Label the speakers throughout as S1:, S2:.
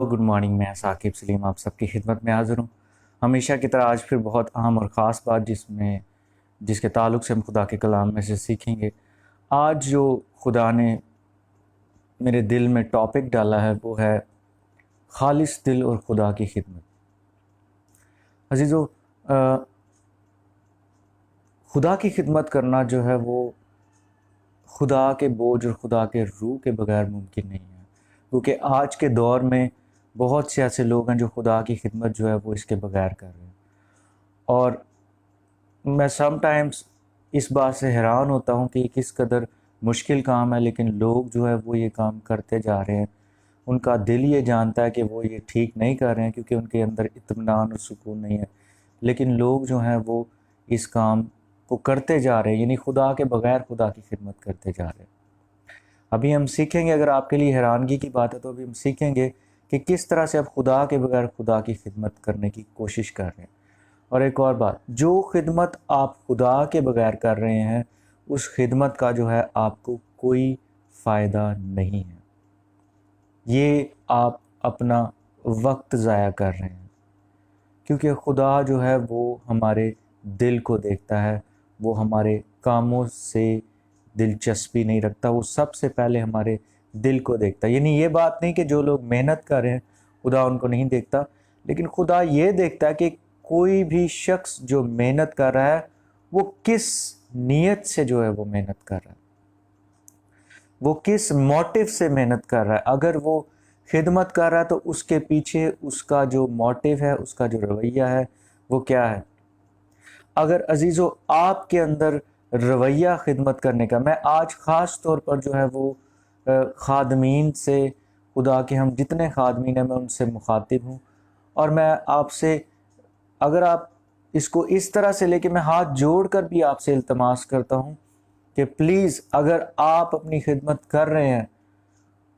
S1: Good morning, میں ثاقب سلیم آپ سب کی خدمت میں حاضر ہوں۔ ہمیشہ کی طرح آج پھر بہت اہم اور خاص بات جس کے تعلق سے ہم خدا کے کلام میں سے سیکھیں گے۔ آج جو خدا نے میرے دل میں ٹاپک ڈالا ہے وہ ہے خالص دل اور خدا کی خدمت۔ عزیزو، خدا کی خدمت کرنا جو ہے وہ خدا کے بوجھ اور خدا کے روح کے بغیر ممکن نہیں ہے، کیونکہ آج کے دور میں بہت سے ایسے لوگ ہیں جو خدا کی خدمت جو ہے وہ اس کے بغیر کر رہے ہیں، اور میں سم ٹائمز اس بات سے حیران ہوتا ہوں کہ یہ کس قدر مشکل کام ہے، لیکن لوگ جو ہے وہ یہ کام کرتے جا رہے ہیں۔ ان کا دل یہ جانتا ہے کہ وہ یہ ٹھیک نہیں کر رہے ہیں کیونکہ ان کے اندر اطمینان اور سکون نہیں ہے، لیکن لوگ جو ہیں وہ اس کام کو کرتے جا رہے ہیں، یعنی خدا کے بغیر خدا کی خدمت کرتے جا رہے ہیں۔ ابھی ہم سیکھیں گے، اگر آپ کے لیے حیرانگی کی بات ہے تو ابھی ہم سیکھیں گے کہ کس طرح سے اب خدا کے بغیر خدا کی خدمت کرنے کی کوشش کر رہے ہیں۔ اور ایک اور بات، جو خدمت آپ خدا کے بغیر کر رہے ہیں اس خدمت کا جو ہے آپ کو کوئی فائدہ نہیں ہے، یہ آپ اپنا وقت ضائع کر رہے ہیں، کیونکہ خدا جو ہے وہ ہمارے دل کو دیکھتا ہے، وہ ہمارے کاموں سے دلچسپی نہیں رکھتا، وہ سب سے پہلے ہمارے دل کو دیکھتا ہے۔ یعنی یہ بات نہیں کہ جو لوگ محنت کر رہے ہیں خدا ان کو نہیں دیکھتا، لیکن خدا یہ دیکھتا ہے کہ کوئی بھی شخص جو محنت کر رہا ہے وہ کس نیت سے جو ہے وہ محنت کر رہا ہے، وہ کس موٹیو سے محنت کر رہا ہے۔ اگر وہ خدمت کر رہا ہے تو اس کے پیچھے اس کا جو موٹیو ہے، اس کا جو رویہ ہے وہ کیا ہے۔ اگر عزیزو آپ کے اندر رویہ خدمت کرنے کا، میں آج خاص طور پر جو ہے وہ خادمین سے، خدا کے ہم جتنے خادمین ہیں میں ان سے مخاطب ہوں، اور میں آپ سے، اگر آپ اس کو اس طرح سے لے کے، میں ہاتھ جوڑ کر بھی آپ سے التماس کرتا ہوں کہ پلیز اگر آپ اپنی خدمت کر رہے ہیں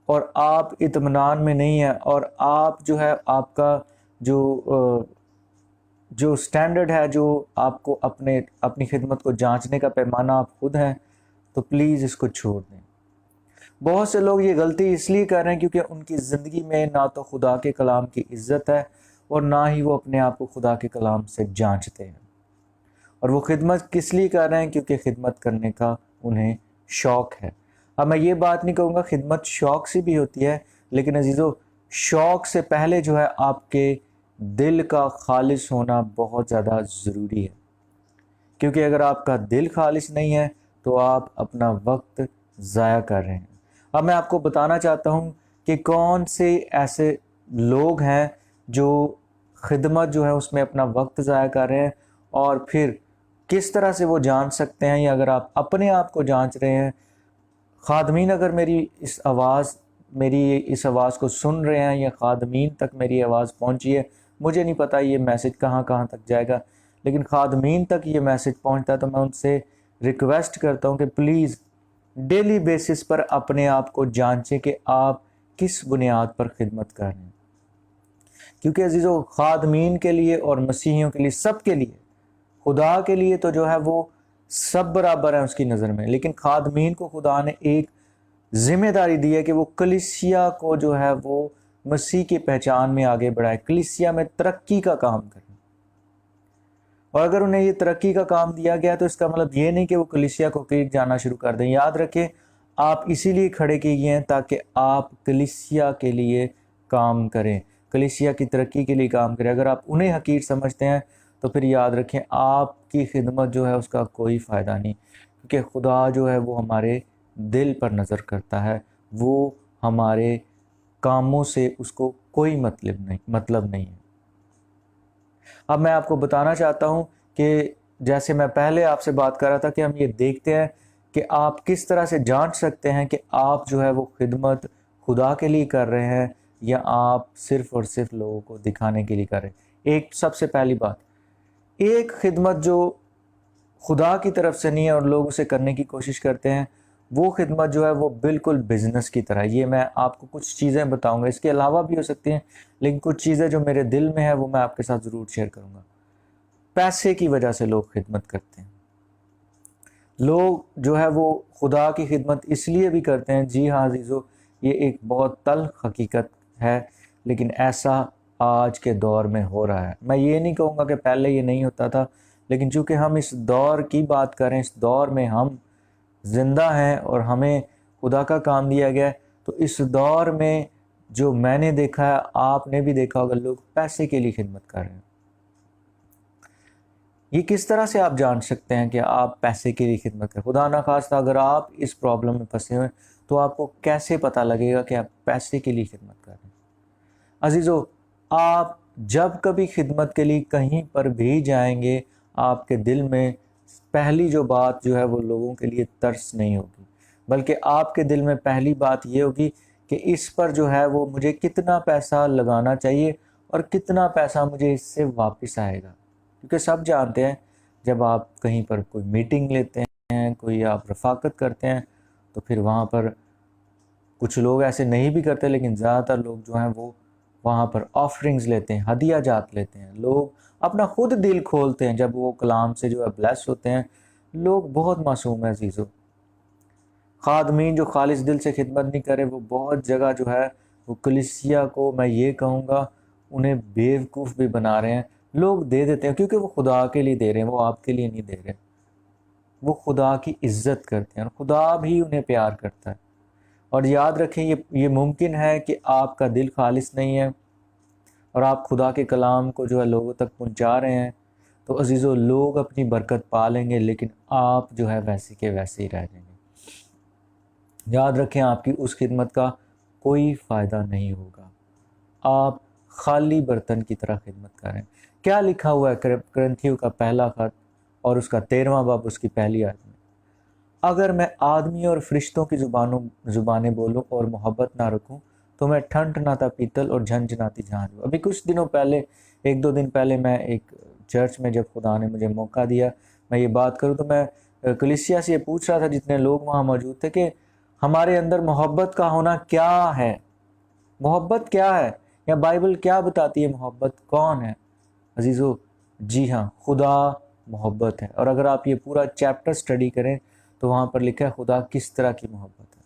S1: اور آپ اطمینان میں نہیں ہیں، اور آپ جو ہے آپ کا جو سٹینڈرڈ ہے، جو آپ کو اپنی خدمت کو جانچنے کا پیمانہ آپ خود ہیں، تو پلیز اس کو چھوڑ دیں۔ بہت سے لوگ یہ غلطی اس لیے کر رہے ہیں کیونکہ ان کی زندگی میں نہ تو خدا کے کلام کی عزت ہے اور نہ ہی وہ اپنے آپ کو خدا کے کلام سے جانچتے ہیں، اور وہ خدمت کس لیے کر رہے ہیں؟ کیونکہ خدمت کرنے کا انہیں شوق ہے۔ اب میں یہ بات نہیں کہوں گا خدمت شوق سے بھی ہوتی ہے، لیکن عزیزو شوق سے پہلے جو ہے آپ کے دل کا خالص ہونا بہت زیادہ ضروری ہے، کیونکہ اگر آپ کا دل خالص نہیں ہے تو آپ اپنا وقت ضائع کر رہے ہیں۔ اب میں آپ کو بتانا چاہتا ہوں کہ کون سے ایسے لوگ ہیں جو خدمت جو ہے اس میں اپنا وقت ضائع کر رہے ہیں، اور پھر کس طرح سے وہ جان سکتے ہیں، یا اگر آپ اپنے آپ کو جانچ رہے ہیں۔ خادمین اگر میری اس آواز کو سن رہے ہیں، یا خادمین تک میری آواز پہنچی ہے، مجھے نہیں پتا یہ میسج کہاں کہاں تک جائے گا، لیکن خادمین تک یہ میسج پہنچتا ہے تو میں ان سے ریکویسٹ کرتا ہوں کہ پلیز ڈیلی بیسس پر اپنے آپ کو جانچیں کہ آپ کس بنیاد پر خدمت کر رہے ہیں، کیونکہ عزیزو خادمین کے لیے اور مسیحیوں کے لیے، سب کے لیے، خدا کے لیے تو جو ہے وہ سب برابر ہیں اس کی نظر میں، لیکن خادمین کو خدا نے ایک ذمہ داری دی ہے کہ وہ کلیسیا کو جو ہے وہ مسیح کی پہچان میں آگے بڑھائے، کلیسیا میں ترقی کا کام کریں۔ اور اگر انہیں یہ ترقی کا کام دیا گیا تو اس کا مطلب یہ نہیں کہ وہ کلیسیا کو قریب جانا شروع کر دیں۔ یاد رکھیں، آپ اسی لیے کھڑے کیے گئے ہیں تاکہ آپ کلیسیا کے لیے کام کریں، کلیسیا کی ترقی کے لیے کام کریں۔ اگر آپ انہیں حقیر سمجھتے ہیں تو پھر یاد رکھیں آپ کی خدمت جو ہے اس کا کوئی فائدہ نہیں، کیونکہ خدا جو ہے وہ ہمارے دل پر نظر کرتا ہے، وہ ہمارے کاموں سے اس کو کوئی مطلب نہیں ہے۔ اب میں آپ کو بتانا چاہتا ہوں کہ جیسے میں پہلے آپ سے بات کر رہا تھا کہ ہم یہ دیکھتے ہیں کہ آپ کس طرح سے جانچ سکتے ہیں کہ آپ جو ہے وہ خدمت خدا کے لیے کر رہے ہیں یا آپ صرف اور صرف لوگوں کو دکھانے کے لیے کر رہے ہیں۔ ایک سب سے پہلی بات، ایک خدمت جو خدا کی طرف سے نہیں ہے اور لوگ اسے کرنے کی کوشش کرتے ہیں، وہ خدمت جو ہے وہ بالکل بزنس کی طرح ہے۔ یہ میں آپ کو کچھ چیزیں بتاؤں گا، اس کے علاوہ بھی ہو سکتی ہیں، لیکن کچھ چیزیں جو میرے دل میں ہے وہ میں آپ کے ساتھ ضرور شیئر کروں گا۔ پیسے کی وجہ سے لوگ خدمت کرتے ہیں، لوگ جو ہے وہ خدا کی خدمت اس لیے بھی کرتے ہیں، جی ہاں عزیزو، یہ ایک بہت تلخ حقیقت ہے لیکن ایسا آج کے دور میں ہو رہا ہے. میں یہ نہیں کہوں گا کہ پہلے یہ نہیں ہوتا تھا، لیکن چونکہ ہم اس دور کی بات کریں، اس دور میں ہم زندہ ہیں اور ہمیں خدا کا کام دیا گیا ہے، تو اس دور میں جو میں نے دیکھا ہے، آپ نے بھی دیکھا ہوگا، لوگ پیسے کے لیے خدمت کر رہے ہیں. یہ کس طرح سے آپ جان سکتے ہیں کہ آپ پیسے کے لیے خدمت کریں؟ خدا نخواستہ اگر آپ اس پرابلم میں پھنسے ہوئے تو آپ کو کیسے پتہ لگے گا کہ آپ پیسے کے لیے خدمت کر رہے ہیں؟ عزیزو، آپ جب کبھی خدمت کے لیے کہیں پر بھی جائیں گے، آپ کے دل میں پہلی جو بات جو ہے وہ لوگوں کے لیے ترس نہیں ہوگی، بلکہ آپ کے دل میں پہلی بات یہ ہوگی کہ اس پر جو ہے وہ مجھے کتنا پیسہ لگانا چاہیے اور کتنا پیسہ مجھے اس سے واپس آئے گا. کیونکہ سب جانتے ہیں جب آپ کہیں پر کوئی میٹنگ لیتے ہیں، کوئی آپ رفاقت کرتے ہیں، تو پھر وہاں پر کچھ لوگ ایسے نہیں بھی کرتے، لیکن زیادہ تر لوگ جو ہیں وہ وہاں پر آفرنگز لیتے ہیں، ہدیہ جات لیتے ہیں. لوگ اپنا خود دل کھولتے ہیں جب وہ کلام سے جو ہے بلیس ہوتے ہیں. لوگ بہت معصوم ہیں عزیزو. خادمین جو خالص دل سے خدمت نہیں کرے، وہ بہت جگہ جو ہے وہ کلیسیا کو میں یہ کہوں گا انہیں بیوقوف بھی بنا رہے ہیں. لوگ دے دیتے ہیں کیونکہ وہ خدا کے لیے دے رہے ہیں، وہ آپ کے لیے نہیں دے رہے. وہ خدا کی عزت کرتے ہیں اور خدا بھی انہیں پیار کرتا ہے. اور یاد رکھیں یہ ممکن ہے کہ آپ کا دل خالص نہیں ہے اور آپ خدا کے کلام کو جو ہے لوگوں تک پہنچا رہے ہیں، تو عزیزو لوگ اپنی برکت پا لیں گے، لیکن آپ جو ہے ویسے کے ویسے ہی رہ جائیں گے. یاد رکھیں آپ کی اس خدمت کا کوئی فائدہ نہیں ہوگا. آپ خالی برتن کی طرح خدمت کریں. کیا لکھا ہوا ہے کرنتھیوں کا پہلا خط اور اس کا 13واں باب اس کی پہلی آیت میں؟ اگر میں آدمی اور فرشتوں کی زبانیں بولوں اور محبت نہ رکھوں تو میں ٹھنٹناتا پیتل اور جھنجھناتی جھانجھ ہوں. ابھی کچھ دنوں پہلے، 1-2 دن پہلے، میں ایک چرچ میں جب خدا نے مجھے موقع دیا میں یہ بات کروں، تو میں کلیسیا سے یہ پوچھ رہا تھا جتنے لوگ وہاں موجود تھے کہ ہمارے اندر محبت کا ہونا کیا ہے؟ محبت کیا ہے؟ یا بائبل کیا بتاتی ہے محبت کون ہے؟ عزیزو، جی ہاں، خدا محبت ہے. اور اگر آپ یہ پورا چیپٹر سٹڈی کریں تو وہاں پر لکھا ہے خدا کس طرح کی محبت ہے.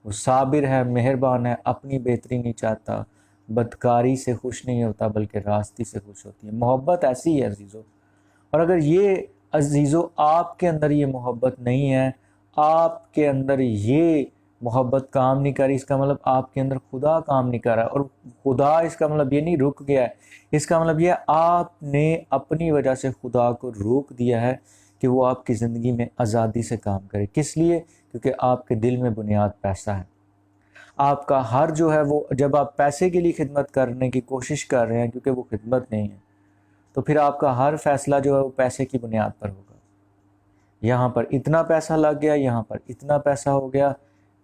S1: وہ صابر ہے، مہربان ہے، اپنی بہتری نہیں چاہتا، بدکاری سے خوش نہیں ہوتا بلکہ راستی سے خوش ہوتی ہے. محبت ایسی ہے عزیزو. اور اگر یہ عزیزو آپ کے اندر یہ محبت نہیں ہے، آپ کے اندر یہ محبت کام نہیں کر رہی، اس کا مطلب آپ کے اندر خدا کام نہیں کر رہا. اور خدا اس کا مطلب یہ نہیں رک گیا ہے، اس کا مطلب یہ آپ نے اپنی وجہ سے خدا کو روک دیا ہے کہ وہ آپ کی زندگی میں آزادی سے کام کرے. کس لیے؟ کیونکہ آپ کے دل میں بنیاد پیسہ ہے. آپ کا ہر جو ہے وہ، جب آپ پیسے کے لیے خدمت کرنے کی کوشش کر رہے ہیں کیونکہ وہ خدمت نہیں ہے، تو پھر آپ کا ہر فیصلہ جو ہے وہ پیسے کی بنیاد پر ہوگا. یہاں پر اتنا پیسہ لگ گیا، یہاں پر اتنا پیسہ ہو گیا،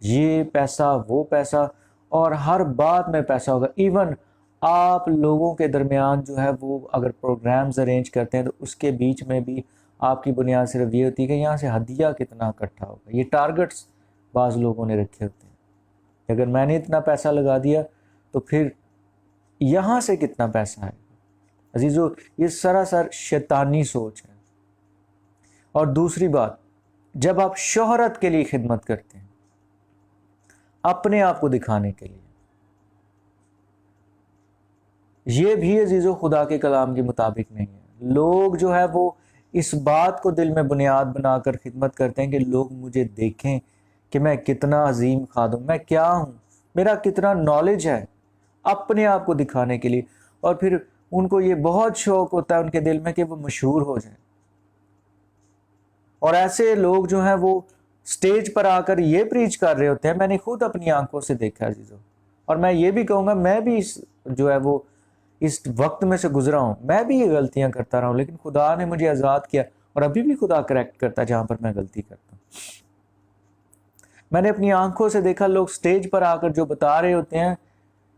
S1: یہ پیسہ وہ پیسہ، اور ہر بات میں پیسہ ہوگا. ایون آپ لوگوں کے درمیان جو ہے وہ اگر پروگرامز ارینج کرتے ہیں تو اس کے بیچ میں بھی آپ کی بنیاد صرف یہ ہوتی ہے کہ یہاں سے ہدیہ کتنا اکٹھا ہوگا. یہ ٹارگٹس بعض لوگوں نے رکھے ہوتے ہیں. اگر میں نے اتنا پیسہ لگا دیا تو پھر یہاں سے کتنا پیسہ آئے گا. عزیزو، یہ سراسر شیطانی سوچ ہے. اور دوسری بات، جب آپ شہرت کے لیے خدمت کرتے ہیں، اپنے آپ کو دکھانے کے لیے، یہ بھی عزیزو خدا کے کلام کے مطابق نہیں ہے. لوگ جو ہے وہ اس بات کو دل میں بنیاد بنا کر خدمت کرتے ہیں کہ لوگ مجھے دیکھیں کہ میں کتنا عظیم خادم، میں کیا ہوں، میرا کتنا نالج ہے، اپنے آپ کو دکھانے کے لیے. اور پھر ان کو یہ بہت شوق ہوتا ہے ان کے دل میں کہ وہ مشہور ہو جائیں. اور ایسے لوگ جو ہیں وہ سٹیج پر آ کر یہ پریچ کر رہے ہوتے ہیں. میں نے خود اپنی آنکھوں سے دیکھا عزیزو. اور میں یہ بھی کہوں گا میں بھی جو ہے وہ اس وقت میں سے گزرا ہوں، میں بھی یہ غلطیاں کرتا رہا ہوں، لیکن خدا نے مجھے آزاد کیا اور ابھی بھی خدا کریکٹ کرتا ہے جہاں پر میں غلطی کرتا ہوں. میں نے اپنی آنکھوں سے دیکھا لوگ سٹیج پر آ کر جو بتا رہے ہوتے ہیں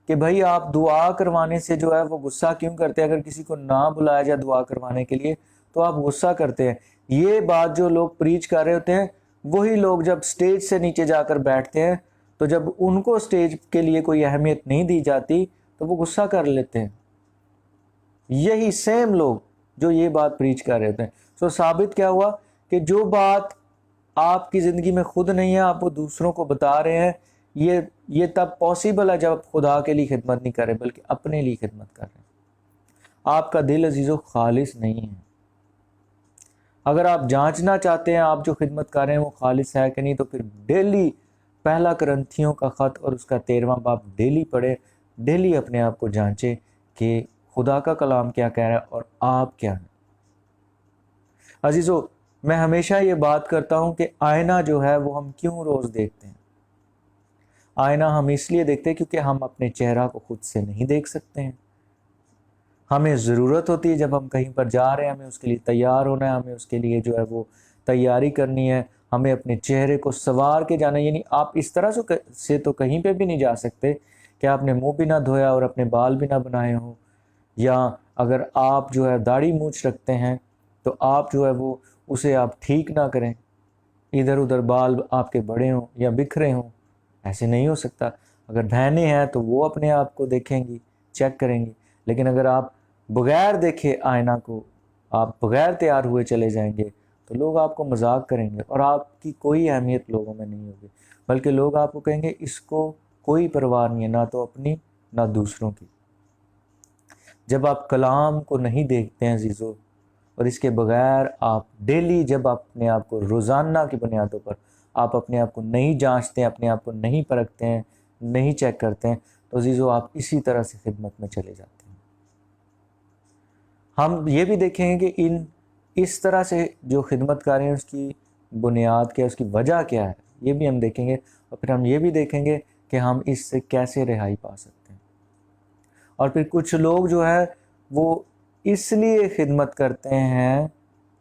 S1: کہ بھائی آپ دعا کروانے سے جو ہے وہ غصہ کیوں کرتے ہیں، اگر کسی کو نہ بلایا جائے دعا کروانے کے لیے تو آپ غصہ کرتے ہیں. یہ بات جو لوگ پریچ کر رہے ہوتے ہیں، وہی لوگ جب سٹیج سے نیچے جا کر بیٹھتے ہیں تو جب ان کو سٹیج کے لیے کوئی اہمیت نہیں دی جاتی تو وہ غصہ کر لیتے ہیں. یہی سیم لوگ جو یہ بات پریچ کر رہے ہوتے ہیں. سو ثابت کیا ہوا کہ جو بات آپ کی زندگی میں خود نہیں ہے، آپ وہ دوسروں کو بتا رہے ہیں یہ تب پاسبل ہے جب آپ خدا کے لیے خدمت نہیں کر رہے بلکہ اپنے لیے خدمت کر رہے ہیں۔ آپ کا دل عزیزو خالص نہیں ہے۔ اگر آپ جانچنا چاہتے ہیں آپ جو خدمت کر رہے ہیں وہ خالص ہے کہ نہیں، تو پھر ڈیلی پہلا کرنتھیوں کا خط اور اس کا 13واں باب ڈیلی پڑھے، ڈیلی اپنے آپ کو جانچے کہ خدا کا کلام کیا کہہ رہا ہے اور آپ کیا ہیں۔ عزیزو، میں ہمیشہ یہ بات کرتا ہوں کہ آئینہ جو ہے وہ ہم کیوں روز دیکھتے ہیں؟ آئینہ ہم اس لیے دیکھتے ہیں کیونکہ ہم اپنے چہرہ کو خود سے نہیں دیکھ سکتے ہیں۔ ہمیں ضرورت ہوتی ہے جب ہم کہیں پر جا رہے ہیں، ہمیں اس کے لیے تیار ہونا ہے، ہمیں اس کے لیے جو ہے وہ تیاری کرنی ہے، ہمیں اپنے چہرے کو سنوار کے جانا ہے۔ یعنی آپ اس طرح سے تو کہیں پہ بھی نہیں جا سکتے کہ آپ نے منہ بھی نہ دھویا اور اپنے بال بھی نہ بنائے ہوں، یا اگر آپ جو ہے داڑھی مونچھ رکھتے ہیں تو آپ جو ہے وہ اسے آپ ٹھیک نہ کریں، ادھر ادھر بال آپ کے بڑے ہوں یا بکھرے ہوں، ایسے نہیں ہو سکتا۔ اگر بہنیں ہیں تو وہ اپنے آپ کو دیکھیں گی، چیک کریں گی، لیکن اگر آپ بغیر دیکھے آئینہ کو، آپ بغیر تیار ہوئے چلے جائیں گے تو لوگ آپ کو مذاق کریں گے اور آپ کی کوئی اہمیت لوگوں میں نہیں ہوگی، بلکہ لوگ آپ کو کہیں گے اس کو کوئی پرواہ نہیں ہے، نہ تو اپنی نہ دوسروں کی۔ جب آپ کلام کو نہیں دیکھتے ہیں عزیزو، اور اس کے بغیر آپ ڈیلی جب اپنے آپ کو روزانہ کی بنیادوں پر آپ اپنے آپ کو نہیں جانچتے ہیں، اپنے آپ کو نہیں پرکھتے ہیں، نہیں چیک کرتے ہیں، تو عزیزو آپ اسی طرح سے خدمت میں چلے جاتے ہیں۔ ہم یہ بھی دیکھیں گے کہ اس طرح سے جو خدمت کر رہے ہیں اس کی بنیاد کیا، اس کی وجہ کیا ہے، یہ بھی ہم دیکھیں گے، اور پھر ہم یہ بھی دیکھیں گے کہ ہم اس سے کیسے رہائی پا سکتے ہیں۔ اور پھر کچھ لوگ جو ہے وہ اس لیے خدمت کرتے ہیں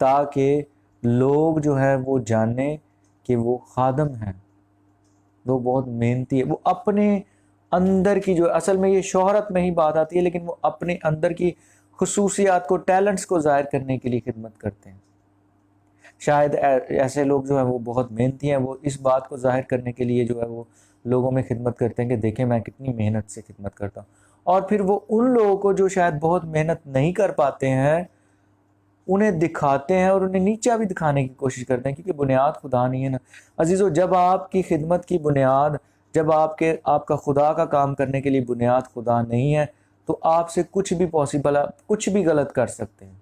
S1: تاکہ لوگ جو ہے وہ جانیں کہ وہ خادم ہیں، وہ بہت محنتی ہے، وہ اپنے اندر کی جو اصل میں یہ شہرت میں ہی بات آتی ہے، لیکن وہ اپنے اندر کی خصوصیات کو، ٹیلنٹس کو ظاہر کرنے کے لیے خدمت کرتے ہیں۔ شاید ایسے لوگ جو ہیں وہ بہت محنتی ہیں، وہ اس بات کو ظاہر کرنے کے لیے جو ہے وہ لوگوں میں خدمت کرتے ہیں کہ دیکھیں میں کتنی محنت سے خدمت کرتا ہوں، اور پھر وہ ان لوگوں کو جو شاید بہت محنت نہیں کر پاتے ہیں انہیں دکھاتے ہیں اور انہیں نیچا بھی دکھانے کی کوشش کرتے ہیں، کیونکہ بنیاد خدا نہیں ہے نا عزیزو۔ جب آپ کی خدمت کی بنیاد، جب آپ کا خدا کا کام کرنے کے لیے بنیاد خدا نہیں ہے تو آپ سے کچھ بھی پاسبل ہے، کچھ بھی غلط کر سکتے ہیں۔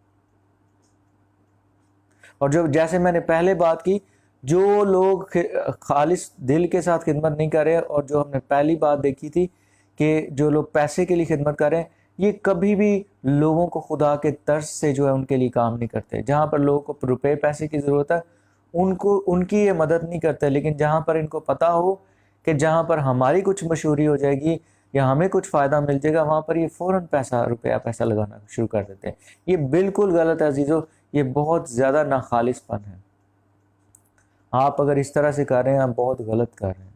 S1: اور جو جیسے میں نے پہلے بات کی، جو لوگ خالص دل کے ساتھ خدمت نہیں کر رہے، اور جو ہم نے پہلی بات دیکھی تھی کہ جو لوگ پیسے کے لیے خدمت کر رہے ہیں، یہ کبھی بھی لوگوں کو خدا کے طرز سے جو ہے ان کے لیے کام نہیں کرتے۔ جہاں پر لوگوں کو روپے پیسے کی ضرورت ہے ان کی یہ مدد نہیں کرتے، لیکن جہاں پر ان کو پتہ ہو کہ جہاں پر ہماری کچھ مشہوری ہو جائے گی یا ہمیں کچھ فائدہ مل جائے گا، وہاں پر یہ فوراً پیسہ لگانا شروع کر دیتے ہیں۔ یہ بالکل غلط ہے عزیزو، یہ بہت زیادہ ناخالص پن ہے۔ آپ اگر اس طرح سے کر رہے ہیں آپ بہت غلط کر رہے ہیں۔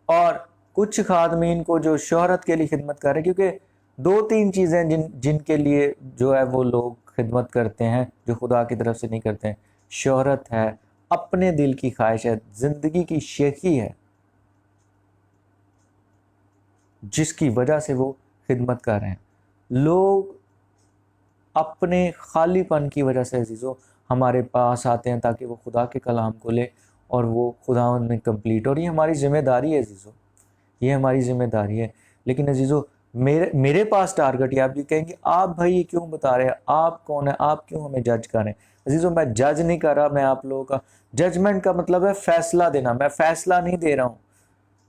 S1: اور کچھ خادمین کو جو شہرت کے لیے خدمت کر رہے ہیں، کیونکہ 2-3 چیزیں جن کے لیے جو ہے وہ لوگ خدمت کرتے ہیں جو خدا کی طرف سے نہیں کرتے ہیں، شہرت ہے، اپنے دل کی خواہش ہے، زندگی کی شیخی ہے، جس کی وجہ سے وہ خدمت کر رہے ہیں۔ لوگ اپنے خالی پن کی وجہ سے عزیزو ہمارے پاس آتے ہیں تاکہ وہ خدا کے کلام کو لے اور وہ خدا ان میں کمپلیٹ، اور یہ ہماری ذمہ داری ہے عزیزو، یہ ہماری ذمہ داری ہے۔ لیکن عزیزو میرے پاس ٹارگٹ ہے، آپ یہ کہیں گے آپ بھائی یہ کیوں بتا رہے ہیں، آپ کون ہیں، آپ کیوں ہمیں جج کر رہے ہیں؟ عزیزو میں جج نہیں کر رہا، میں آپ لوگوں کا ججمنٹ کا مطلب ہے فیصلہ دینا، میں فیصلہ نہیں دے رہا ہوں،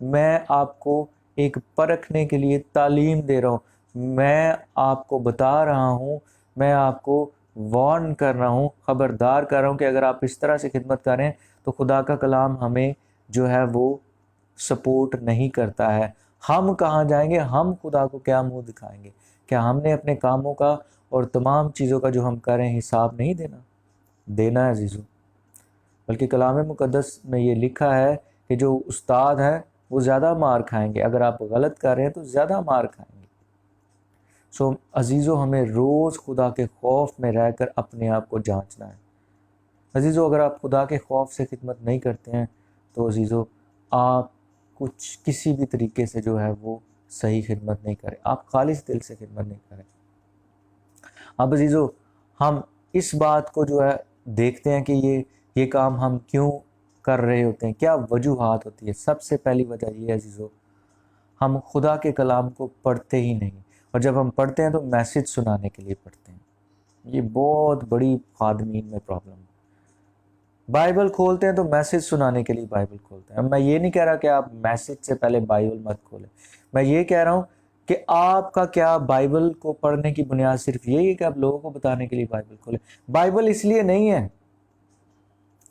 S1: میں آپ کو ایک پرکھنے کے لیے تعلیم دے رہا ہوں، میں آپ کو بتا رہا ہوں، میں آپ کو وارن کر رہا ہوں، خبردار کر رہا ہوں کہ اگر آپ اس طرح سے خدمت کر رہے ہیں تو خدا کا کلام ہمیں جو ہے وہ سپورٹ نہیں کرتا ہے۔ ہم کہاں جائیں گے، ہم خدا کو کیا منہ دکھائیں گے؟ کیا ہم نے اپنے کاموں کا اور تمام چیزوں کا جو ہم کر رہے ہیں حساب نہیں دینا ہے عزیزو؟ بلکہ کلام مقدس میں یہ لکھا ہے کہ جو استاد ہے وہ زیادہ مار کھائیں گے، اگر آپ غلط کر رہے ہیں تو زیادہ مار کھائیں گے۔ سو عزیزو ہمیں روز خدا کے خوف میں رہ کر اپنے آپ کو جانچنا ہے۔ عزیزو اگر آپ خدا کے خوف سے خدمت نہیں کرتے ہیں تو عزیزو آپ کسی بھی طریقے سے جو ہے وہ صحیح خدمت نہیں کریں، آپ خالص دل سے خدمت نہیں کریں۔ اب عزیزو ہم اس بات کو جو ہے دیکھتے ہیں کہ یہ کام ہم کیوں کر رہے ہوتے ہیں، کیا وجوہات ہوتی ہے؟ سب سے پہلی وجہ یہ ہے عزیزو، ہم خدا کے کلام کو پڑھتے ہی نہیں، اور جب ہم پڑھتے ہیں تو میسج سنانے کے لیے پڑھتے ہیں۔ یہ بہت بڑی خادمین میں پرابلم ہے۔ بائبل کھولتے ہیں تو میسج سنانے کے لیے بائبل کھولتے ہیں۔ میں یہ نہیں کہہ رہا کہ آپ میسج سے پہلے بائبل مت کھولیں، میں یہ کہہ رہا ہوں کہ آپ کا کیا بائبل کو پڑھنے کی بنیاد صرف یہی ہے کہ آپ لوگوں کو بتانے کے لیے بائبل کھولیں؟ بائبل اس لیے نہیں ہے۔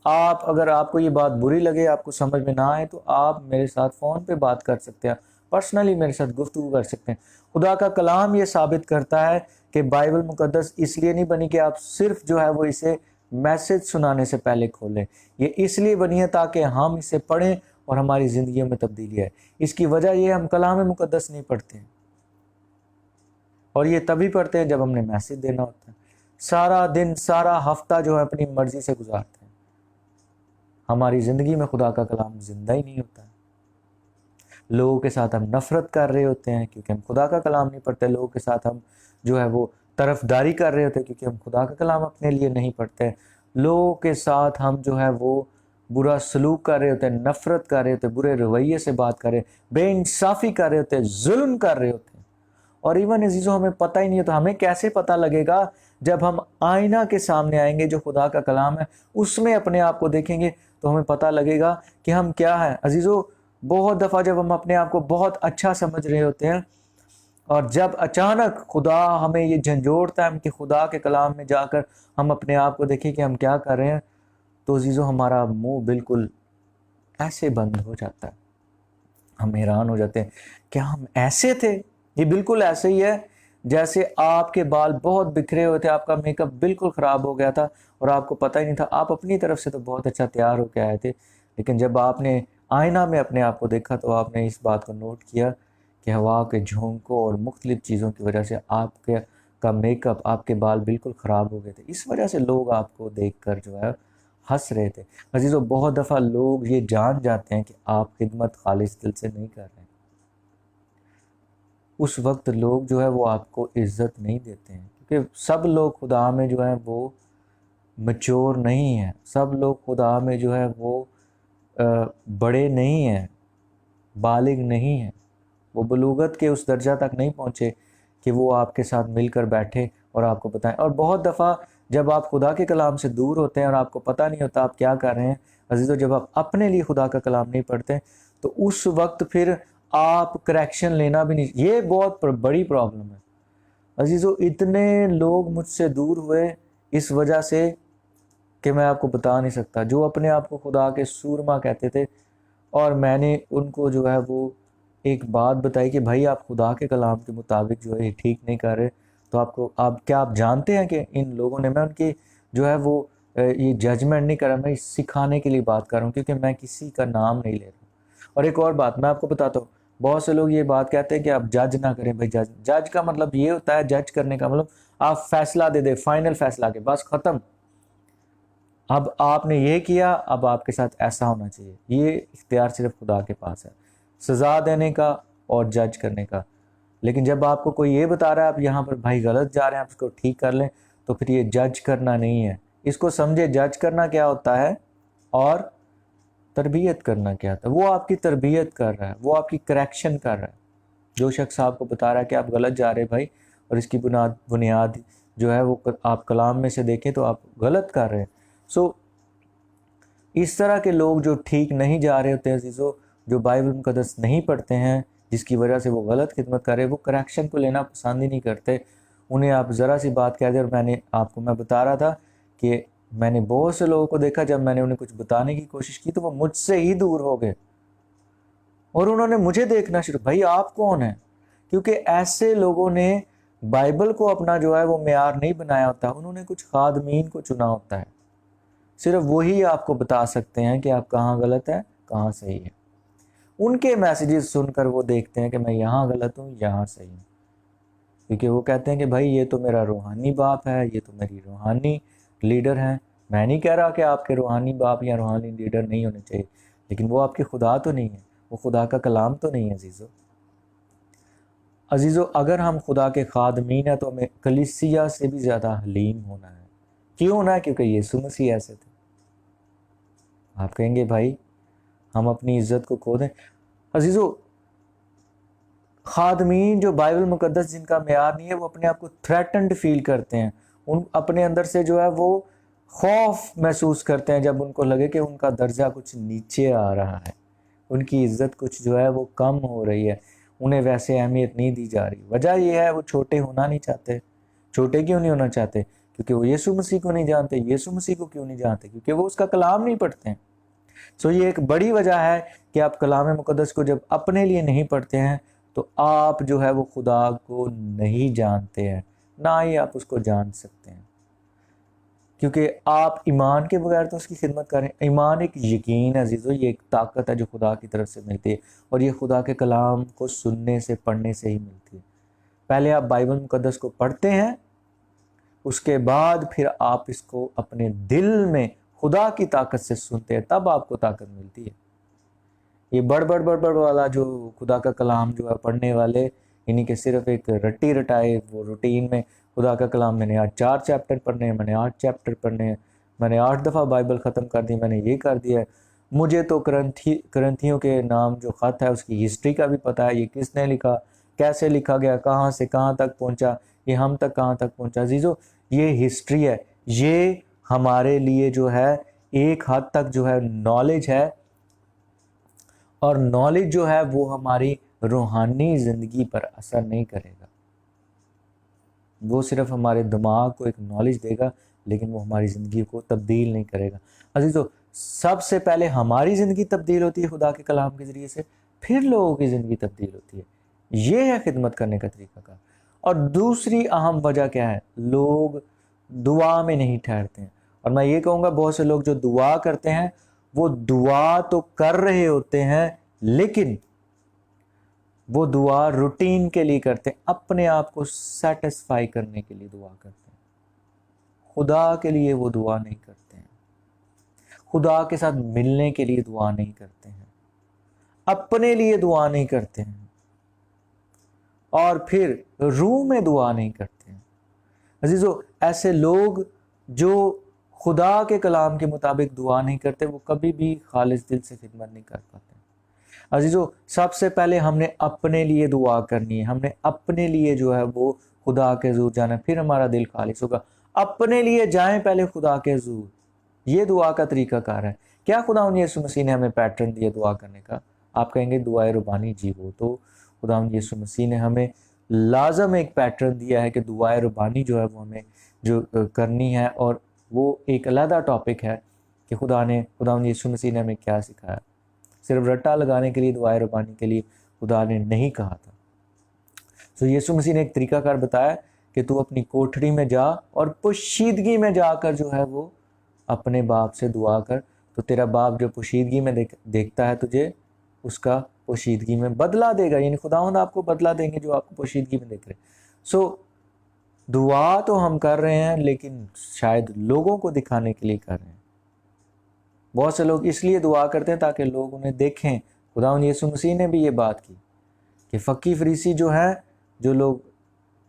S1: اگر آپ کو یہ بات بری لگے، آپ کو سمجھ میں نہ آئے، تو آپ میرے ساتھ فون پہ بات کر سکتے ہیں، پرسنلی میرے ساتھ گفتگو کر سکتے ہیں۔ خدا کا کلام یہ ثابت کرتا ہے کہ بائبل مقدس اس لیے نہیں بنی کہ آپ صرف جو ہے وہ اسے میسج سنانے سے پہلے کھولیں، یہ اس لیے بنی ہے تاکہ ہم اسے پڑھیں اور ہماری زندگیوں میں تبدیلی آئے۔ اس کی وجہ یہ ہم کلام مقدس نہیں پڑھتے ہیں، اور یہ تبھی پڑھتے ہیں جب ہم نے میسج دینا ہوتا ہے۔ سارا دن، سارا ہفتہ جو ہے اپنی مرضی سے گزارتے ہیں، ہماری زندگی میں خدا کا کلام زندہ ہی نہیں ہوتا ہے۔ لوگوں کے ساتھ ہم نفرت کر رہے ہوتے ہیں کیونکہ ہم خدا کا کلام نہیں پڑھتے، لوگوں کے ساتھ ہم جو ہے وہ طرفداری کر رہے ہوتے ہیں کیونکہ ہم خدا کا کلام اپنے لیے نہیں پڑھتے، لوگوں کے ساتھ ہم جو ہے وہ برا سلوک کر رہے ہوتے ہیں، نفرت کر رہے ہوتے ہیں، برے رویے سے بات کر رہے ہیں، بے انصافی کر رہے ہوتے ہیں، ظلم کر رہے ہوتے ہیں، اور ایون عزیزوں ہمیں پتہ ہی نہیں ہوتا۔ ہمیں کیسے پتہ لگے گا؟ جب ہم آئینہ کے سامنے آئیں گے جو خدا کا کلام ہے، اس میں اپنے آپ کو دیکھیں گے تو ہمیں پتہ لگے گا کہ ہم کیا ہیں۔ عزیزوں، بہت دفعہ جب ہم اپنے آپ کو بہت اچھا سمجھ رہے ہوتے ہیں، اور جب اچانک خدا ہمیں یہ جھنجھوڑتا ہے کہ خدا کے کلام میں جا کر ہم اپنے آپ کو دیکھیں کہ ہم کیا کر رہے ہیں، تو عزیزوں ہمارا منہ بالکل ایسے بند ہو جاتا ہے۔ ہم حیران ہو جاتے ہیں، کیا ہم ایسے تھے؟ یہ بالکل ایسے ہی ہے جیسے آپ کے بال بہت بکھرے ہوئے تھے، آپ کا میک اپ بالکل خراب ہو گیا تھا اور آپ کو پتہ ہی نہیں تھا۔ آپ اپنی طرف سے تو بہت اچھا تیار ہو کے آئے تھے، لیکن جب آپ نے آئینہ میں اپنے آپ کو دیکھا تو آپ نے اس بات کو نوٹ کیا کہ ہوا کے جھونکوں اور مختلف چیزوں کی وجہ سے آپ کا میک اپ، آپ کے بال بالکل خراب ہو گئے تھے۔ اس وجہ سے لوگ آپ کو دیکھ کر جو ہے ہنس رہے تھے۔ عزیزو، بہت دفعہ لوگ یہ جان جاتے ہیں کہ آپ خدمت خالص دل سے نہیں کر رہے ہیں، اس وقت لوگ جو ہے وہ آپ کو عزت نہیں دیتے ہیں، کیونکہ سب لوگ خدا میں جو ہے وہ میچور نہیں ہیں، سب لوگ خدا میں جو ہے وہ بڑے نہیں ہیں، بالغ نہیں ہیں، وہ بلوغت کے اس درجہ تک نہیں پہنچے کہ وہ آپ کے ساتھ مل کر بیٹھے اور آپ کو بتائیں۔ اور بہت دفعہ جب آپ خدا کے کلام سے دور ہوتے ہیں اور آپ کو پتہ نہیں ہوتا آپ کیا کر رہے ہیں، عزیزو، جب آپ اپنے لیے خدا کا کلام نہیں پڑھتے تو اس وقت پھر آپ کریکشن لینا بھی نہیں۔ یہ بہت بڑی پرابلم ہے عزیزو۔ اتنے لوگ مجھ سے دور ہوئے اس وجہ سے کہ میں آپ کو بتا نہیں سکتا، جو اپنے آپ کو خدا کے سورما کہتے تھے، اور میں نے ان کو جو ہے وہ ایک بات بتائی کہ بھائی آپ خدا کے کلام کے مطابق جو ہے یہ ٹھیک نہیں کر رہے، تو آپ جانتے ہیں کہ ان لوگوں نے، میں ان کی جو ہے وہ یہ ججمنٹ نہیں کر رہا، میں سکھانے کے لیے بات کر رہا ہوں کیونکہ میں کسی کا نام نہیں لے رہا ہوں۔ اور ایک اور بات میں آپ کو بتاتا ہوں، بہت سے لوگ یہ بات کہتے ہیں کہ آپ جج نہ کریں۔ بھائی جج کا مطلب یہ ہوتا ہے، جج کرنے کا مطلب آپ فیصلہ دے دیں، فائنل فیصلہ کے بس ختم، اب آپ نے یہ کیا، اب آپ کے ساتھ ایسا ہونا چاہیے۔ یہ اختیار صرف خدا کے پاس ہے، سزا دینے کا اور جج کرنے کا۔ لیکن جب آپ کو کوئی یہ بتا رہا ہے آپ یہاں پر بھائی غلط جا رہے ہیں، آپ اس کو ٹھیک کر لیں، تو پھر یہ جج کرنا نہیں ہے۔ اس کو سمجھے جج کرنا کیا ہوتا ہے اور تربیت کرنا کیا ہوتا ہے۔ وہ آپ کی تربیت کر رہا ہے، وہ آپ کی کریکشن کر رہا ہے۔ جو شخص آپ کو بتا رہا ہے کہ آپ غلط جا رہے ہیں بھائی، اور اس کی بنیاد جو ہے وہ آپ کلام میں سے دیکھیں تو آپ غلط کر رہے ہیں۔ اس طرح کے لوگ جو ٹھیک نہیں جا رہے ہوتے ہیں عزیزو، جو بائبل مقدس نہیں پڑھتے ہیں، جس کی وجہ سے وہ غلط خدمت کر رہے ہیں، وہ کریکشن کو لینا پسند ہی نہیں کرتے۔ انہیں آپ ذرا سی بات کہہ دیں، اور میں بتا رہا تھا کہ میں نے بہت سے لوگوں کو دیکھا جب میں نے انہیں کچھ بتانے کی کوشش کی تو وہ مجھ سے ہی دور ہو گئے، اور انہوں نے مجھے دیکھنا شروع، بھائی آپ کون ہیں؟ کیونکہ ایسے لوگوں نے بائبل کو اپنا جو ہے وہ معیار نہیں بنایا ہوتا، انہوں نے کچھ خادمین کو چنا ہوتا ہے، صرف وہی آپ کو بتا سکتے ہیں کہ آپ کہاں غلط ہے کہاں صحیح ہے۔ ان کے میسیجز سن کر وہ دیکھتے ہیں کہ میں یہاں غلط ہوں یہاں صحیح ہوں، کیونکہ وہ کہتے ہیں کہ بھائی یہ تو میرا روحانی باپ ہے، یہ تو میری روحانی لیڈر ہیں۔ میں نہیں کہہ رہا کہ آپ کے روحانی باپ یا روحانی لیڈر نہیں ہونے چاہیے، لیکن وہ آپ کے خدا تو نہیں ہے، وہ خدا کا کلام تو نہیں ہے۔ عزیزو، اگر ہم خدا کے خادمین ہیں تو ہمیں کلیسیا سے بھی زیادہ حلیم ہونا ہے۔ کیوں ہونا ہے؟ کیونکہ یسوع مسیح ایسے تھے۔ آپ کہیں گے بھائی ہم اپنی عزت کو کھو دیں؟ عزیزو، خادمین جو بائبل مقدس جن کا معیار نہیں ہے وہ اپنے آپ کو تھریٹنڈ فیل کرتے ہیں، ان اپنے اندر سے جو ہے وہ خوف محسوس کرتے ہیں جب ان کو لگے کہ ان کا درجہ کچھ نیچے آ رہا ہے، ان کی عزت کچھ جو ہے وہ کم ہو رہی ہے، انہیں ویسے اہمیت نہیں دی جا رہی۔ وجہ یہ ہے وہ چھوٹے ہونا نہیں چاہتے۔ چھوٹے کیوں نہیں ہونا چاہتے؟ کیونکہ وہ یسوع مسیح کو نہیں جانتے۔ یسوع مسیح کو کیوں نہیں جانتے؟ کیونکہ وہ اس کا کلام نہیں پڑھتے ہیں۔ سو یہ ایک بڑی وجہ ہے کہ آپ کلام مقدس کو جب اپنے لیے نہیں پڑھتے ہیں تو آپ جو ہے وہ خدا کو نہیں جانتے ہیں، نہ ہی آپ اس کو جان سکتے ہیں، کیونکہ آپ ایمان کے بغیر تو اس کی خدمت کریں۔ ایمان ایک یقین ہے عزیزو، یہ ایک طاقت ہے جو خدا کی طرف سے ملتی ہے، اور یہ خدا کے کلام کو سننے سے پڑھنے سے ہی ملتی ہے۔ پہلے آپ بائبل مقدس کو پڑھتے ہیں، اس کے بعد پھر آپ اس کو اپنے دل میں خدا کی طاقت سے سنتے ہیں، تب آپ کو طاقت ملتی ہے۔ یہ بڑ والا جو خدا کا کلام جو ہے پڑھنے والے، یعنی کہ صرف ایک رٹی رٹائے وہ روٹین میں خدا کا کلام میں نے آج 4 چیپٹر پڑھنے ہیں، میں نے 8 چیپٹر پڑھنے ہیں، میں نے 8 دفعہ بائبل ختم کر دی، میں نے یہ کر دیا ہے، مجھے تو کرنتھیوں کے نام جو خط ہے اس کی ہسٹری کا بھی پتہ ہے، یہ کس نے لکھا، کیسے لکھا گیا، کہاں سے کہاں تک پہنچا، یہ ہم تک کہاں تک پہنچا۔ عزیزو، یہ ہسٹری ہے، یہ ہمارے لیے جو ہے ایک حد تک جو ہے نالج ہے، اور نالج جو ہے وہ ہماری روحانی زندگی پر اثر نہیں کرے گا۔ وہ صرف ہمارے دماغ کو ایک نالج دے گا، لیکن وہ ہماری زندگی کو تبدیل نہیں کرے گا۔ عزیزو، سب سے پہلے ہماری زندگی تبدیل ہوتی ہے خدا کے کلام کے ذریعے سے، پھر لوگوں کی زندگی تبدیل ہوتی ہے۔ یہ ہے خدمت کرنے کا طریقہ کار۔ اور دوسری اہم وجہ کیا ہے؟ لوگ دعا میں نہیں ٹھہرتے ہیں۔ اور میں یہ کہوں گا بہت سے لوگ جو دعا کرتے ہیں وہ دعا تو کر رہے ہوتے ہیں، لیکن وہ دعا روٹین کے لیے کرتے ہیں، اپنے آپ کو سیٹسفائی کرنے کے لیے دعا کرتے ہیں، خدا کے لیے وہ دعا نہیں کرتے ہیں، خدا کے ساتھ ملنے کے لیے دعا نہیں کرتے ہیں، اپنے لیے دعا نہیں کرتے ہیں، اور پھر روح میں دعا نہیں کرتے ہیں۔ عزیزو، ایسے لوگ جو خدا کے کلام کے مطابق دعا نہیں کرتے وہ کبھی بھی خالص دل سے خدمت نہیں کر پاتے۔ عزیزو، سب سے پہلے ہم نے اپنے لیے دعا کرنی ہے، ہم نے اپنے لیے جو ہے وہ خدا کے حضور جانا ہے، پھر ہمارا دل خالص ہوگا۔ اپنے لیے جائیں پہلے خدا کے حضور، یہ دعا کا طریقہ کار ہے۔ کیا خدا یسوع مسیح نے ہمیں پیٹرن دیا دعا کرنے کا؟ آپ کہیں گے دعائے ربانی، جی وہ تو خدا یسوع مسیح نے ہمیں لازم ایک پیٹرن دیا ہے کہ دعائے ربانی جو ہے وہ ہمیں جو کرنی ہے، اور وہ ایک علیحدہ ٹاپک ہے کہ خدا یسوع مسیح نے ہمیں کیا سکھایا۔ صرف رٹا لگانے کے لیے دعائے ربانی کے لیے خدا نے نہیں کہا تھا۔ تو یسوع مسیح نے ایک طریقہ کار بتایا کہ تو اپنی کوٹھری میں جا اور پوشیدگی میں جا کر جو ہے وہ اپنے باپ سے دعا کر، تو تیرا باپ جو پوشیدگی میں دیکھتا ہے تجھے، اس کا پوشیدگی میں بدلہ دے گا، یعنی خداوند آپ کو بدلہ دیں گے جو آپ کو پوشیدگی میں دیکھ رہے ہیں۔ سو دعا تو ہم کر رہے ہیں لیکن شاید لوگوں کو دکھانے کے لیے کر رہے ہیں۔ بہت سے لوگ اس لیے دعا کرتے ہیں تاکہ لوگ انہیں دیکھیں۔ خداوند یسوع مسیح نے بھی یہ بات کی کہ فقی فریسی جو ہیں، جو لوگ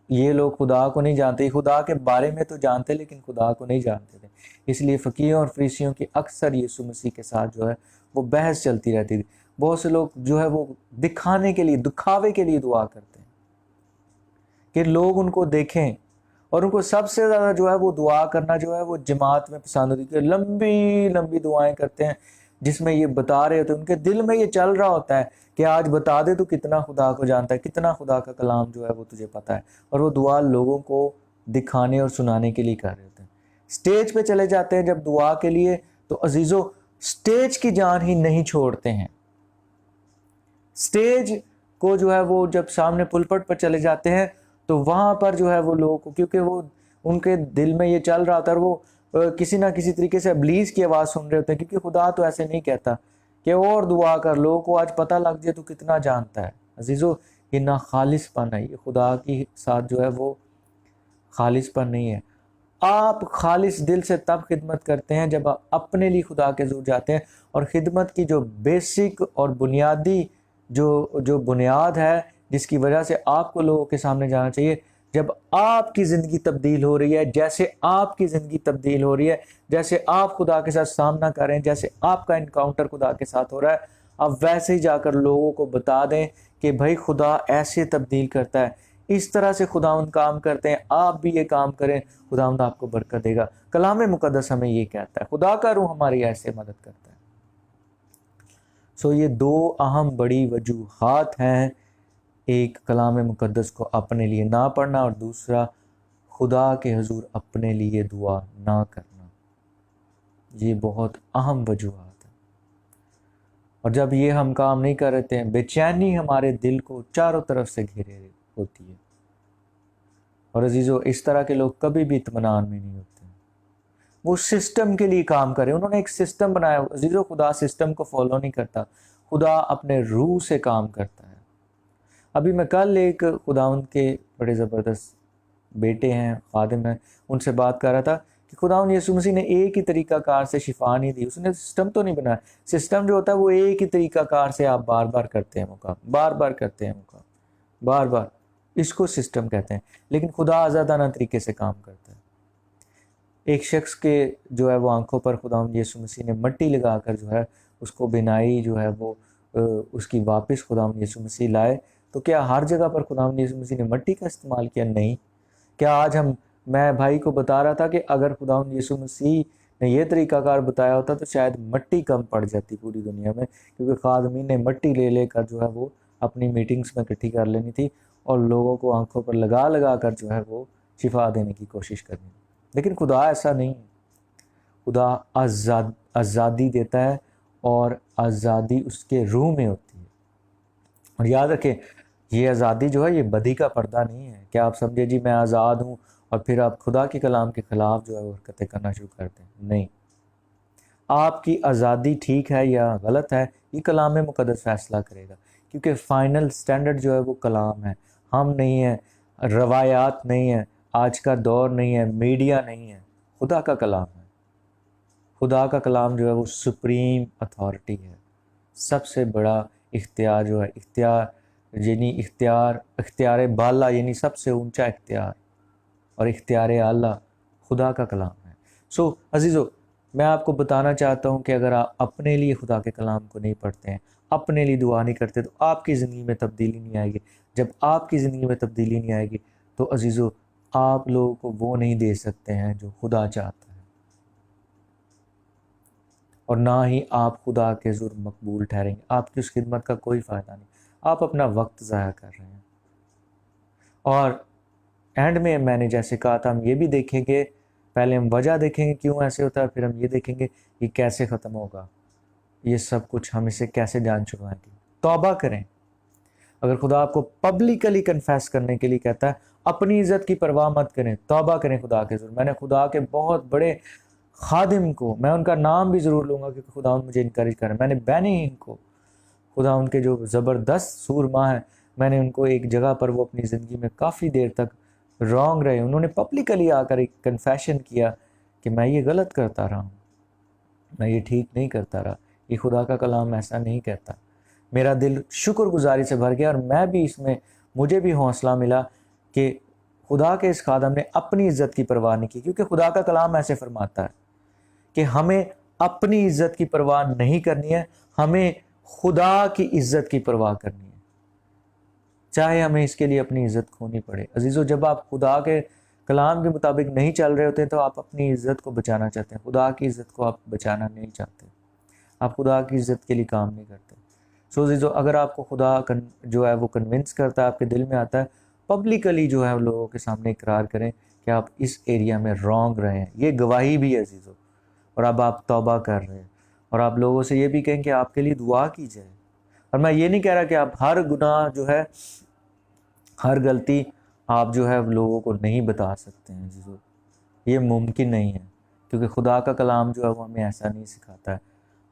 S1: یہ لوگ خدا کو نہیں جانتے، خدا کے بارے میں تو جانتے لیکن خدا کو نہیں جانتے تھے، اس لیے فقیوں اور فریسیوں کی اکثر یسوع مسیح کے ساتھ جو ہے وہ بحث چلتی رہتی تھی۔ بہت سے لوگ جو ہے وہ دکھانے کے لیے، دکھاوے کے لیے دعا کرتے ہیں کہ لوگ ان کو دیکھیں، اور ان کو سب سے زیادہ جو ہے وہ دعا کرنا جو ہے وہ جماعت میں پسند ہوتی ہے، لمبی لمبی دعائیں کرتے ہیں جس میں یہ بتا رہے ہوتے ہیں، ان کے دل میں یہ چل رہا ہوتا ہے کہ آج بتا دے تو کتنا خدا کو جانتا ہے، کتنا خدا کا کلام جو ہے وہ تجھے پتہ ہے، اور وہ دعا لوگوں کو دکھانے اور سنانے کے لیے کر رہے ہوتے ہیں۔ سٹیج پہ چلے جاتے ہیں جب دعا کے لیے تو عزیزو سٹیج کی جان ہی نہیں چھوڑتے ہیں۔ سٹیج کو جو ہے وہ جب سامنے پلپٹ پر چلے جاتے ہیں تو وہاں پر جو ہے وہ لوگوں کو، کیونکہ وہ ان کے دل میں یہ چل رہا تھا، اور وہ کسی نہ کسی طریقے سے ابلیس کی آواز سن رہے ہوتے ہیں، کیونکہ خدا تو ایسے نہیں کہتا کہ اور دعا کر، لوگوں کو آج پتہ لگ جائے تو کتنا جانتا ہے۔ عزیزو، یہ ناخالص پن ہے، یہ خدا کی ساتھ جو ہے وہ خالص پن نہیں ہے۔ آپ خالص دل سے تب خدمت کرتے ہیں جب آپ اپنے لیے خدا کے حضور جاتے ہیں، اور خدمت کی جو بیسک اور بنیادی جو بنیاد ہے جس کی وجہ سے آپ کو لوگوں کے سامنے جانا چاہیے، جب آپ کی زندگی تبدیل ہو رہی ہے، جیسے آپ کی زندگی تبدیل ہو رہی ہے، جیسے آپ خدا کے ساتھ سامنا کر رہے ہیں، جیسے آپ کا انکاؤنٹر خدا کے ساتھ ہو رہا ہے، آپ ویسے ہی جا کر لوگوں کو بتا دیں کہ بھائی خدا ایسے تبدیل کرتا ہے، اس طرح سے خداوند کام کرتے ہیں، آپ بھی یہ کام کریں، خداوند آپ کو برکت دے گا۔ کلام مقدس ہمیں یہ کہتا ہے، خدا کا روح ہماری ایسے مدد کرتا ہے۔ یہ دو اہم بڑی وجوہات ہیں، ایک کلام مقدس کو اپنے لیے نہ پڑھنا، اور دوسرا خدا کے حضور اپنے لیے دعا نہ کرنا۔ یہ بہت اہم وجوہات ہیں، اور جب یہ ہم کام نہیں کر رہتے ہیں، بے چینی ہمارے دل کو چاروں طرف سے گھیرے ہوتی ہے، اور عزیزو اس طرح کے لوگ کبھی بھی اطمینان میں نہیں ہوتے۔ وہ سسٹم کے لیے کام کرے، انہوں نے ایک سسٹم بنایا۔ عزیزو خدا سسٹم کو فالو نہیں کرتا، خدا اپنے روح سے کام کرتا ہے۔ ابھی میں کل ایک خداوند کے بڑے زبردست بیٹے ہیں، خادم ہیں، ان سے بات کر رہا تھا کہ خداوند یسوع مسیح نے ایک ہی طریقہ کار سے شفا نہیں دی، اس نے سسٹم تو نہیں بنایا۔ سسٹم جو ہوتا ہے وہ ایک ہی طریقہ کار سے آپ بار بار کرتے ہیں مقام، بار بار کرتے ہیں مقام، بار بار، اس کو سسٹم کہتے ہیں۔ لیکن خدا آزادانہ طریقے سے کام کرتا ہے۔ ایک شخص کے جو ہے وہ آنکھوں پر خداوند یسوع مسیح نے مٹی لگا کر جو ہے اس کو بینائی جو ہے وہ اس کی واپس خداوند یسوع مسیح لائے، تو کیا ہر جگہ پر خداوند یسوع مسیح نے مٹی کا استعمال کیا؟ نہیں۔ کیا آج میں بھائی کو بتا رہا تھا کہ اگر خداوند یسوع مسیح نے یہ طریقہ کار بتایا ہوتا تو شاید مٹی کم پڑ جاتی پوری دنیا میں، کیونکہ خادمین نے مٹی لے لے کر جو ہے وہ اپنی میٹنگز میں اکٹھی کر لینی تھی اور لوگوں کو آنکھوں پر لگا لگا کر جو ہے وہ شفا دینے کی کوشش کرنی۔ لیکن خدا ایسا نہیں ہے، خدا آزادی دیتا ہے، اور آزادی اس کے روح میں ہوتی ہے۔ اور یاد رکھیں، یہ آزادی جو ہے یہ بدی کا پردہ نہیں ہے کہ آپ سمجھے جی میں آزاد ہوں اور پھر آپ خدا کے کلام کے خلاف جو ہے وہ حرکتیں کرنا شروع کرتے ہیں۔ نہیں، آپ کی آزادی ٹھیک ہے یا غلط ہے یہ کلام مقدس فیصلہ کرے گا، کیونکہ فائنل سٹینڈرڈ جو ہے وہ کلام ہے، ہم نہیں ہیں، روایات نہیں ہیں، آج کا دور نہیں ہے، میڈیا نہیں ہے، خدا کا کلام ہے۔ خدا کا کلام جو ہے وہ سپریم اتھارٹی ہے، سب سے بڑا اختیار جو ہے، اختیار بالا یعنی سب سے اونچا اختیار، اور اختیار اعلیٰ خدا کا کلام ہے۔ عزیزو، میں آپ کو بتانا چاہتا ہوں کہ اگر آپ اپنے لیے خدا کے کلام کو نہیں پڑھتے ہیں، اپنے لیے دعا نہیں کرتے، تو آپ کی زندگی میں تبدیلی نہیں آئے گی۔ جب آپ کی زندگی میں تبدیلی نہیں آئے گی تو عزیزو آپ لوگوں کو وہ نہیں دے سکتے ہیں جو خدا چاہتا ہے، اور نہ ہی آپ خدا کے حضور مقبول ٹھہریں گے۔ آپ کی اس خدمت کا کوئی فائدہ نہیں، آپ اپنا وقت ضائع کر رہے ہیں۔ اور اینڈ میں نے جیسے کہا تھا، ہم یہ بھی دیکھیں گے، پہلے ہم وجہ دیکھیں گے کیوں ایسے ہوتا ہے، پھر ہم یہ دیکھیں گے یہ کیسے ختم ہوگا، یہ سب کچھ ہم اسے کیسے جان چکائیں گے۔ توبہ کریں۔ اگر خدا آپ کو پبلکلی کنفیس کرنے کے لیے کہتا ہے، اپنی عزت کی پرواہ مت کریں، توبہ کریں خدا کے حضور۔ میں نے خدا کے بہت بڑے خادم کو، میں ان کا نام بھی ضرور لوں گا کیونکہ خدا ان مجھے انکریج کر رہا ہے، میں نے بینی کو، خدا ان کے جو زبردست سورما ہیں، میں نے ان کو ایک جگہ پر وہ اپنی زندگی میں کافی دیر تک رانگ رہے، انہوں نے پبلکلی آ کر ایک کنفیشن کیا کہ میں یہ غلط کرتا رہا ہوں، میں یہ ٹھیک نہیں کرتا رہا، یہ خدا کا کلام ایسا نہیں کہتا۔ میرا دل شکر گزاری سے بھر گیا، اور میں بھی اس میں مجھے بھی حوصلہ ملا کہ خدا کے اس خادم نے اپنی عزت کی پرواہ نہیں کی، کیونکہ خدا کا کلام ایسے فرماتا ہے کہ ہمیں اپنی عزت کی پرواہ نہیں کرنی ہے، ہمیں خدا کی عزت کی پرواہ کرنی ہے، چاہے ہمیں اس کے لیے اپنی عزت کھونی پڑے۔ عزیزو، جب آپ خدا کے کلام کے مطابق نہیں چل رہے ہوتے تو آپ اپنی عزت کو بچانا چاہتے ہیں، خدا کی عزت کو آپ بچانا نہیں چاہتے، آپ خدا کی عزت کے لیے کام نہیں کرتے۔ عزیزو، اگر آپ کو خدا جو ہے وہ کنونس کرتا ہے، آپ کے دل میں آتا ہے، پبلکلی جو ہے لوگوں کے سامنے اقرار کریں کہ آپ اس ایریا میں رانگ رہے ہیں، یہ گواہی بھی ہے عزیزو، اور اب آپ توبہ کر رہے ہیں، اور آپ لوگوں سے یہ بھی کہیں کہ آپ کے لیے دعا کی جائے۔ اور میں یہ نہیں کہہ رہا کہ آپ ہر گناہ جو ہے، ہر غلطی آپ جو ہے لوگوں کو نہیں بتا سکتے ہیں عزیزو، یہ ممکن نہیں ہے، کیونکہ خدا کا کلام جو ہے وہ ہمیں ایسا نہیں سکھاتا ہے۔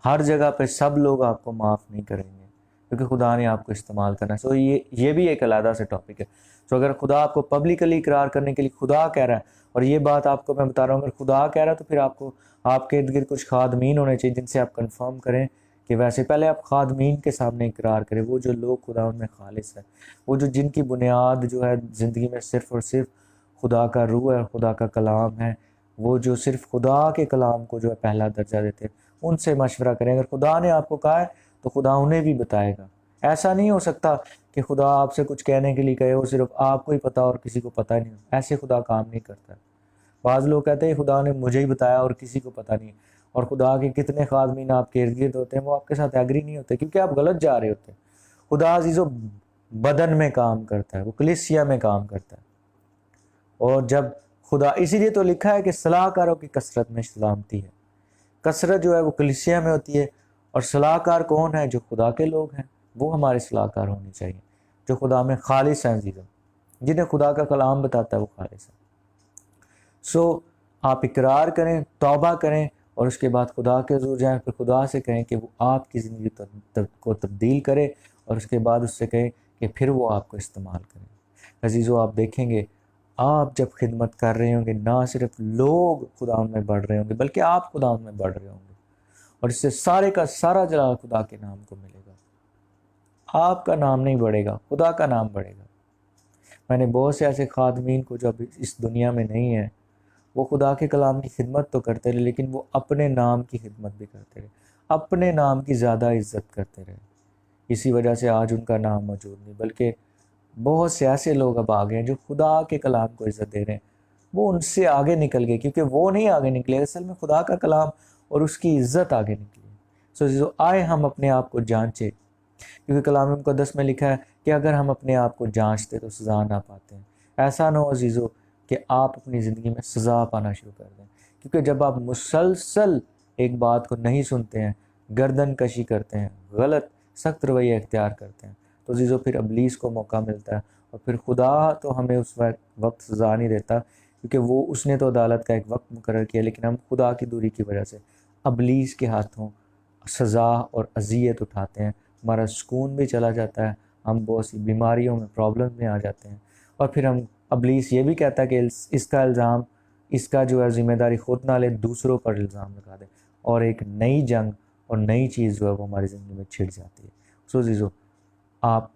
S1: ہر جگہ پہ سب لوگ آپ کو معاف نہیں کریں گے، کیونکہ خدا نے آپ کو استعمال کرنا ہے۔ یہ بھی ایک علیحدہ سے ٹاپک ہے۔ اگر خدا آپ کو پبلکلی اقرار کرنے کے لیے خدا کہہ رہا ہے، اور یہ بات آپ کو میں بتا رہا ہوں، اگر خدا کہہ رہا ہے تو پھر آپ کو آپ کے ارد گرد کچھ خادمین ہونے چاہیے جن سے آپ کنفرم کریں کہ ویسے پہلے آپ خادمین کے سامنے اقرار کریں، وہ جو لوگ خدا ان میں خالص ہے، وہ جو جن کی بنیاد جو ہے زندگی میں صرف اور صرف خدا کا روح ہے، خدا کا کلام ہے، وہ جو صرف خدا کے کلام کو جو ہے پہلا درجہ دیتے ہیں، ان سے مشورہ کریں۔ اگر خدا نے آپ کو کہا ہے تو خدا انہیں بھی بتائے گا۔ ایسا نہیں ہو سکتا کہ خدا آپ سے کچھ کہنے کے لیے کہے وہ صرف آپ کو ہی پتا اور کسی کو پتہ نہیں، ایسے خدا کام نہیں کرتا۔ بعض لوگ کہتے ہیں خدا نے مجھے ہی بتایا اور کسی کو پتہ نہیں، اور خدا کے کتنے خادمین آپ کے ارد گرد ہوتے ہیں وہ آپ کے ساتھ ایگری نہیں ہوتے، کیونکہ آپ غلط جا رہے ہوتے ہیں۔ خدا عزیزو بدن میں کام کرتا ہے، وہ کلیسیا میں کام کرتا ہے، اور جب خدا، اسی لیے تو لکھا ہے کہ صلاح کاروں کی کثرت میں سلامتی ہے۔ کثرت جو ہے وہ کلیسیا میں ہوتی ہے، اور صلاح کار کون ہے؟ جو خدا کے لوگ ہیں، وہ ہمارے صلاح کار ہونی چاہیے، جو خدا میں خالص ہیں عزیزوں، جنہیں خدا کا کلام بتاتا ہے وہ خالص ہے۔ آپ اقرار کریں، توبہ کریں، اور اس کے بعد خدا کے حضور جائیں، پھر خدا سے کہیں کہ وہ آپ کی زندگی کو تبدیل کرے، اور اس کے بعد اس سے کہیں کہ پھر وہ آپ کو استعمال کریں۔ عزیزو آپ دیکھیں گے، آپ جب خدمت کر رہے ہوں گے، نہ صرف لوگ خدا میں بڑھ رہے ہوں گے بلکہ آپ خدا میں بڑھ رہے ہوں گے، اور اس سے سارے کا سارا جلال خدا کے نام کو ملے گا۔ آپ کا نام نہیں بڑھے گا، خدا کا نام بڑھے گا۔ میں نے بہت سے ایسے خادمین کو جو اب اس دنیا میں نہیں ہیں، وہ خدا کے کلام کی خدمت تو کرتے رہے، لیکن وہ اپنے نام کی خدمت بھی کرتے رہے، اپنے نام کی زیادہ عزت کرتے رہے۔ اسی وجہ سے آج ان کا نام موجود نہیں، بلکہ بہت سے ایسے لوگ اب آگے ہیں جو خدا کے کلام کو عزت دے رہے ہیں، وہ ان سے آگے نکل گئے، کیونکہ وہ نہیں آگے نکلے، اصل میں خدا کا کلام اور اس کی عزت آگے نکلی۔ عزیزو آئے ہم اپنے آپ کو جانچیں، کیونکہ کلام مقدس میں لکھا ہے کہ اگر ہم اپنے آپ کو جانچتے تو سزا نہ پاتے ہیں۔ ایسا نہ ہو عزیزو کہ آپ اپنی زندگی میں سزا پانا شروع کر دیں، کیونکہ جب آپ مسلسل ایک بات کو نہیں سنتے ہیں، گردن کشی کرتے ہیں، غلط سخت رویہ اختیار کرتے ہیں، تو عزیزو پھر ابلیس کو موقع ملتا ہے، اور پھر خدا تو ہمیں اس وقت سزا نہیں دیتا، کیونکہ وہ اس نے تو عدالت کا ایک وقت مقرر کیا، لیکن ہم خدا کی دوری کی وجہ سے ابلیس کے ہاتھوں سزا اور اذیت اٹھاتے ہیں، ہمارا سکون بھی چلا جاتا ہے، ہم بہت سی بیماریوں میں پرابلم میں آ جاتے ہیں، اور پھر ہم ابلیس یہ بھی کہتا ہے کہ اس کا الزام، اس کا جو ہے ذمہ داری خود نہ لے، دوسروں پر الزام لگا دے، اور ایک نئی جنگ اور نئی چیز جو ہے وہ ہماری زندگی میں چھڑ جاتی ہے۔ عزیزو آپ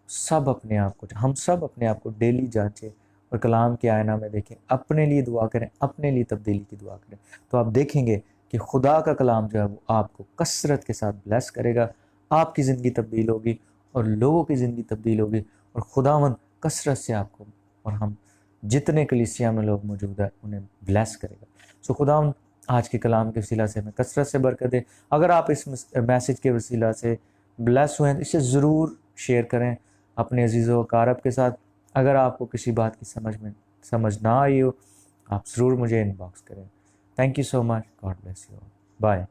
S1: سب اپنے آپ کو، ہم سب اپنے آپ کو ڈیلی جانچیں اور کلام کے آئینہ میں دیکھیں، اپنے لیے دعا کریں، اپنے لیے تبدیلی کی دعا کریں، تو آپ دیکھیں گے کہ خدا کا کلام جو ہے وہ آپ کو کثرت کے ساتھ بلیس کرے گا، آپ کی زندگی تبدیل ہوگی اور لوگوں کی زندگی تبدیل ہوگی، اور خداوند کثرت سے آپ کو اور ہم جتنے کلیسیا میں لوگ موجود ہیں انہیں بلیس کرے گا۔ خداوند آج کے کلام کے وسیلہ سے ہمیں کثرت سے برکت دے۔ اگر آپ اس میسیج کے وسیلہ سے بلیس ہوئے ہیں تو اسے ضرور شیئر کریں اپنے عزیز و اقارب کے ساتھ۔ اگر آپ کو کسی بات کی سمجھ نہ آئی ہو، آپ ضرور مجھے ان باکس کریں۔ Thank you so much, God bless you, bye.